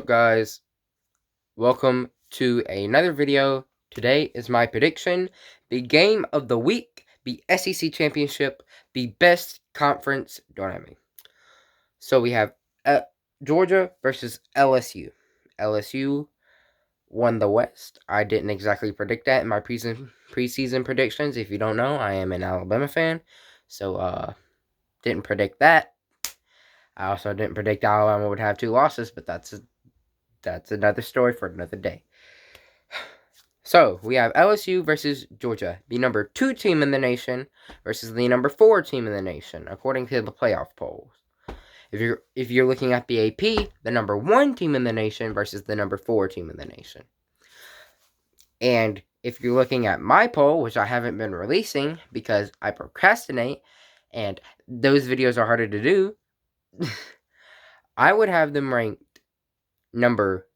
Guys, welcome to another video. Today is my prediction. The game of the week, the SEC Championship, the best conference dynamic. So we have Georgia versus LSU. LSU won the West. I didn't exactly predict that in my preseason predictions. If you don't know, I am an Alabama fan. So, didn't predict that. I also didn't predict Alabama would have 2 losses, but that's another story for another day. So, we have LSU versus Georgia, the number 2 team in the nation versus the number 4 team in the nation, according to the playoff polls. If you're looking at the AP, the number 1 team in the nation versus the number 4 team in the nation. And if you're looking at my poll, which I haven't been releasing because I procrastinate and those videos are harder to do, I would have them ranked number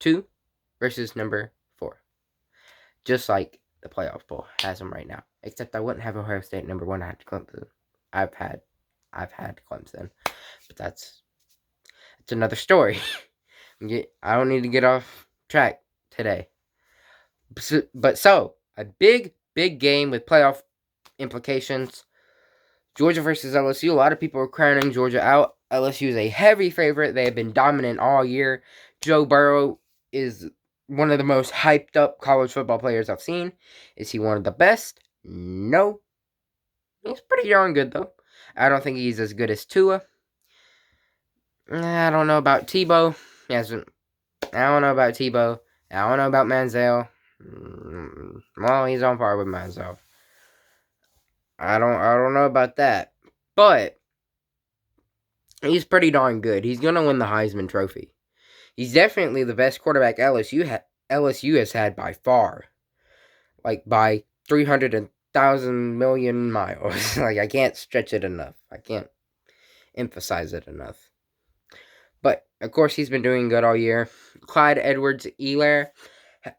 2 versus number 4. Just like the playoff poll has them right now. Except I wouldn't have Ohio State number 1. I had Clemson. I've had Clemson, but that's another story. I don't need to get off track today. But a big game with playoff implications. Georgia versus LSU. A lot of people are crowning Georgia out. LSU is a heavy favorite. They have been dominant all year. Joe Burrow is one of the most hyped up college football players I've seen. Is he one of the best? No. He's pretty darn good, though. I don't think he's as good as Tua. I don't know about Tebow. I don't know about Tebow. I don't know about Manziel. Well, he's on par with Manziel. I don't know about that. But he's pretty darn good. He's going to win the Heisman Trophy. He's definitely the best quarterback LSU has had by far. Like, by 300,000 million miles. Like, I can't stretch it enough. I can't emphasize it enough. But, of course, he's been doing good all year. Clyde Edwards-Helaire,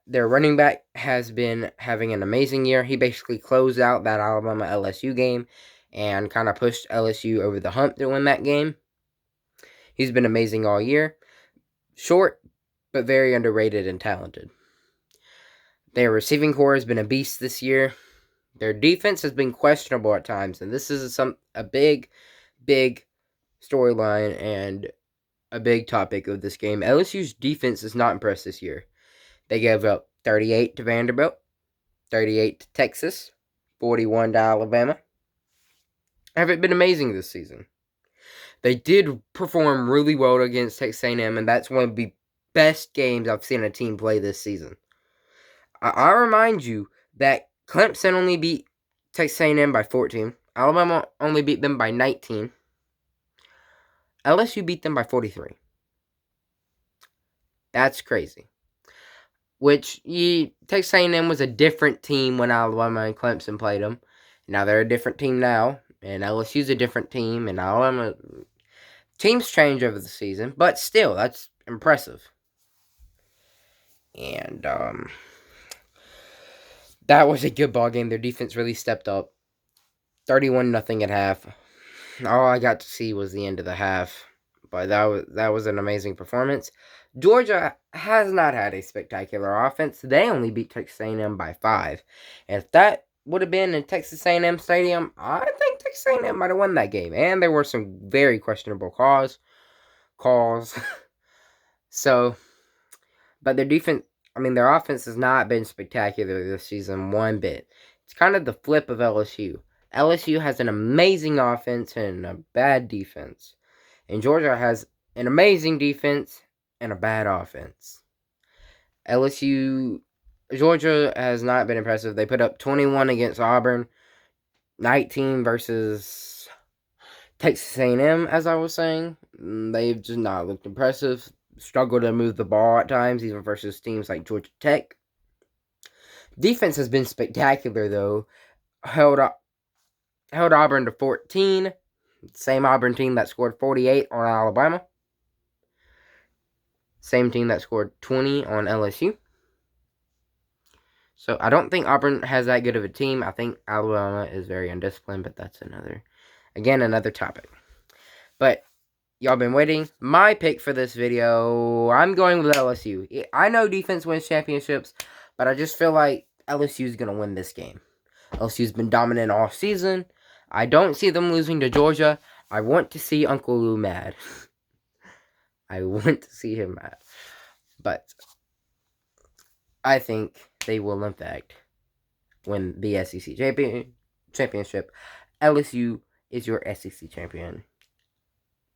their running back, has been having an amazing year. He basically closed out that Alabama-LSU game and kind of pushed LSU over the hump to win that game. He's been amazing all year. Short, but very underrated and talented. Their receiving corps has been a beast this year. Their defense has been questionable at times, and this is a big storyline and a big topic of this game. LSU's defense is not impressed this year. They gave up 38 to Vanderbilt, 38 to Texas, 41 to Alabama. Haven't been amazing this season. They did perform really well against Texas A&M, and that's one of the best games I've seen a team play this season. I remind you that Clemson only beat Texas A&M by 14. Alabama only beat them by 19. LSU beat them by 43. That's crazy. Texas A&M was a different team when Alabama and Clemson played them. Now they're a different team now, and LSU's a different team, and Alabama... Teams change over the season, but still, that's impressive. And, that was a good ball game. Their defense really stepped up. 31-0 at half. All I got to see was the end of the half, but that was an amazing performance. Georgia has not had a spectacular offense. They only beat Texas A&M by 5. And if that would have been in Texas A&M Stadium, I think Texas A&M might have won that game. And there were some very questionable calls. So, but their offense has not been spectacular this season one bit. It's kind of the flip of LSU. LSU has an amazing offense and a bad defense. And Georgia has an amazing defense and a bad offense. Georgia has not been impressive. They put up 21 against Auburn, 19 versus Texas A&M, as I was saying. They've just not looked impressive. Struggled to move the ball at times, even versus teams like Georgia Tech. Defense has been spectacular, though. Held Auburn to 14. Same Auburn team that scored 48 on Alabama. Same team that scored 20 on LSU. So I don't think Auburn has that good of a team. I think Alabama is very undisciplined, but that's another topic. But y'all been waiting. My pick for this video, I'm going with LSU. I know defense wins championships, but I just feel like LSU is going to win this game. LSU's been dominant all season. I don't see them losing to Georgia. I want to see Uncle Lou mad. I want to see him mad. But I think they will, in fact, win the SEC championship. LSU is your SEC champion.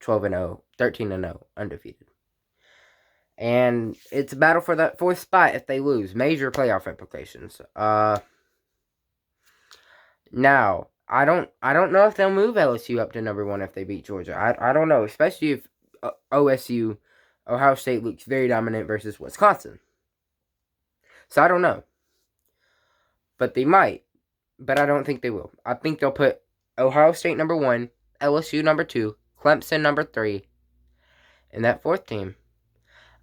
12-0, 13-0, undefeated. And it's a battle for that 4th spot if they lose. Major playoff implications. Now, I don't know if they'll move LSU up to number 1 if they beat Georgia. I don't know, especially if OSU, Ohio State, looks very dominant versus Wisconsin. So I don't know. But they might. But I don't think they will. I think they'll put Ohio State number 1, LSU number 2, Clemson number 3, and that 4th team,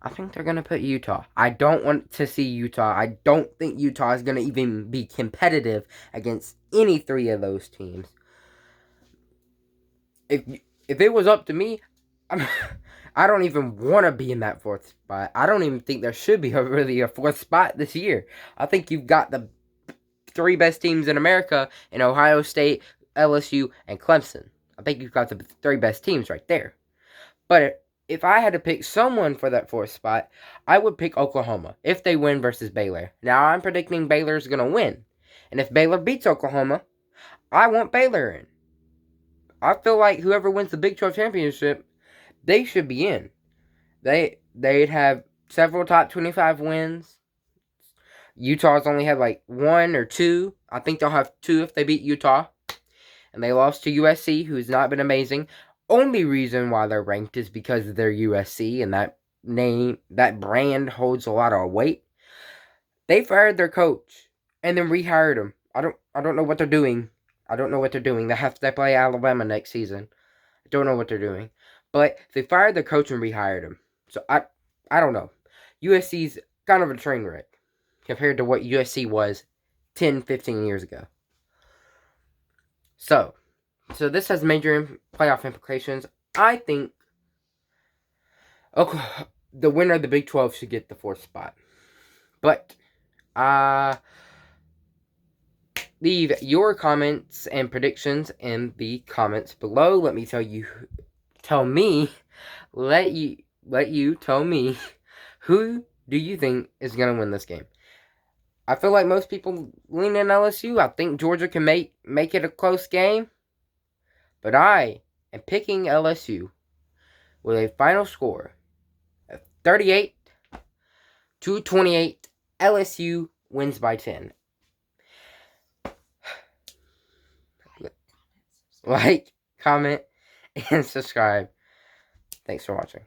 I think they're going to put Utah. I don't want to see Utah. I don't think Utah is going to even be competitive against any 3 of those teams. If it was up to me, I don't even want to be in that 4th spot. I don't even think there should be really a 4th spot this year. I think you've got the 3 best teams in America in Ohio State, LSU, and Clemson. I think you've got the 3 best teams right there. But if I had to pick someone for that 4th spot, I would pick Oklahoma if they win versus Baylor. Now, I'm predicting Baylor's going to win. And if Baylor beats Oklahoma, I want Baylor in. I feel like whoever wins the Big 12 championship, they should be in. They'd have several top 25 wins. Utah's only had like 1 or 2. I think they'll have 2 if they beat Utah. And they lost to USC, who's not been amazing. Only reason why they're ranked is because they're USC, and that name, that brand holds a lot of weight. They fired their coach and then rehired him. I don't know what they're doing. I don't know what they're doing. They have to play Alabama next season. I don't know what they're doing. But they fired their coach and rehired him. So I don't know. USC's kind of a train wreck compared to what USC was 10, 15 years ago. So this has major playoff implications. I think the winner of the Big 12 should get the 4th spot. But leave your comments and predictions in the comments below. Let me tell me who do you think is going to win this game. I feel like most people lean in LSU. I think Georgia can make it a close game. But I am picking LSU with a final score of 38-28. LSU wins by 10. Like, comment, and subscribe. Thanks for watching.